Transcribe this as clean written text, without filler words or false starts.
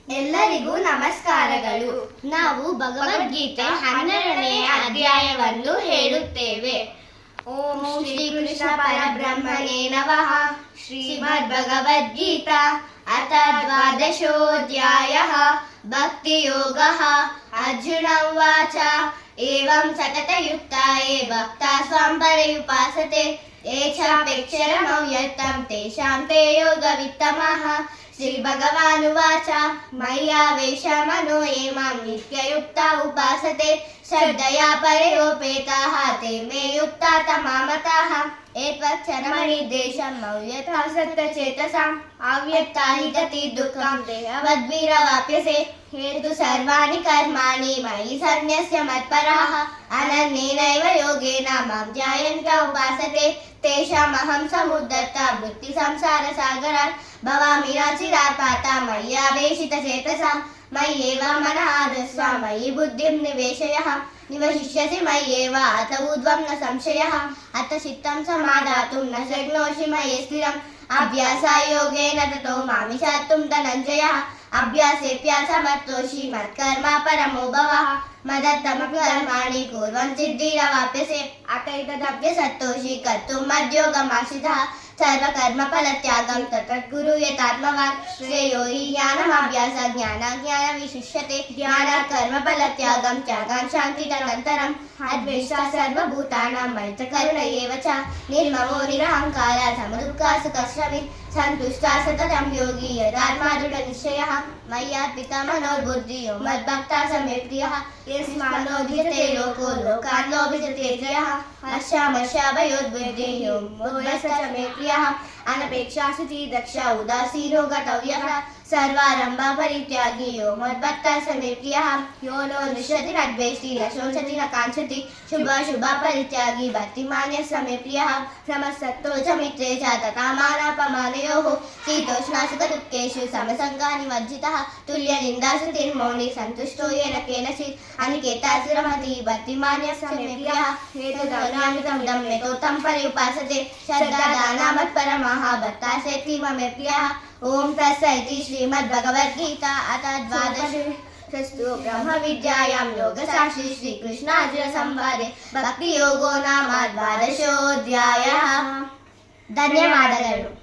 ಎಲ್ಲರಿಗೂ ನಮಸ್ಕಾರಗಳು. ನಾವು ಭಗವದ್ಗೀತೆ 12ನೇ ಅಧ್ಯಾಯವನ್ನು ಹೇಳುತ್ತೇವೆ. ಓಂ ಶ್ರೀ ಕೃಷ್ಣ ಪರಬ್ರಹ್ಮಣೇ ನಮಃ. ಶ್ರೀಮದ್ ಭಗವದ್ಗೀತಾ ಅಥ ದ್ವಾದಶೋऽಧ್ಯಾಯಃ. ಭಕ್ತಿಯೋಗಃ. ಅರ್ಜುನ ಉವಾಚ ಏವಂ ಸತತಯುಕ್ತಾ ಯೇ ಭಕ್ತಾಃ ಸ್ವಾಂ ಪರ್ಯುಪಾಸತೆ ಯೇ ಚಾಪ್ಯಕ್ಷರಮವ್ಯಕ್ತಂ ತೇಷಾಂ ते योगवित्तमः. श्रीभगवानुवाच मय्यावेशो मनो ये मां नित्ययुक्ता उपासते श्रद्धया परयोपेताः ते मे युक्ता तमा मताः. एतच्चरमनिर्देशम् अव्यक्तासक्तचेतसाम् अव्यक्ता हि गतिः दुःखं देहवद्भिरवाप्यसे. हेतु सर्वाणि कर्माणि मयि सन्न्यस्य मत्पराः अनन्येनैव योगेन मां ध्यायन्त उपासते तेषामहं समुद्धर्ता वृत्तिसंसारसागरात् भवामि न चिरात् पाता मय्यावेशितचेतसां. मय्येव मनः आधत्स्व मयि बुद्धिं निवेशयः निवशिष्यसि मय्येव अत ऊर्ध्वं न संशयः. अत चित्तं समाधातुं न शक्नोषि मयि स्थिरम् अभ्यासयोगेन ततो मामिषातुं धनञ्जयः. अभ्यासेऽप्यसमर्थोषि मत्कर्म परमो भवः मदर्थमकर्माणि कुर्वन् सिद्धिरवाप्यसे. अतैतदभ्यसक्तोषि कर्तुं मद्योगमाश्रितः सर्वकर्मफलत्यागं तत्कुरु यतात्मवान्. श्रेयो हि ज्ञानमभ्यासः ज्ञानाज्ञानविशिष्यते. ज्ञानात् कर्मफलत्यागं त्यागान् शान्तिरनन्तरम्. अद्वेष्टा सर्वभूतानां मैत्रकरुण एव च निर्ममो निरहङ्कारः समदुःखः सुखश्रमिः सन्तुष्टः सततं योगी यदात्मा दृढनिश्चयः. मय्यार्पिता मनोर्बुद्धियो मद्भक्तः स मे प्रियः. यस्मान्नो भिजते लोको लोकान्नो भिजते त्रयः. हर्षामर्षाभयोद्बुद्धियो मुद्भस्तः च मे प्रियः. अनपेक्षा शुचिदक्ष उदासीनो गतव्यः. सर्वारम्भा परित्यागी यो मद्भक्तः स मे प्रियः. यो नो दृश्यति न द्वेष्टि न शोचति न काङ्क्षति शुभाशुभा परित्यागी भक्तिमान्यः स मे प्रियः. समसक्तो च मित्रे च तथा मानापमानयोः शीतोष्णसुखदुःखेषु समसङ्गानिवर्जितः. तुल्यनिन्दास्तुतिर्मौनी सन्तुष्टो येन केनचित् अनिकेतः भक्तिमान्यः स मे प्रियः. हेतुदौर्यामितं यतोत्तं पर्युपासते श्रद्धादानमत्परमः भक्तः सेति मे प्रियः. ओम तत्सदिति श्रीमद्भगवद्गीता अथ द्वादशस्तु ब्रह्मविद्यायां योगशास्त्रे श्रीकृष्णार्जुनसंवादे भक्तियोगो नाम द्वादशोऽध्यायः. ಧನ್ಯವಾದಗಳು.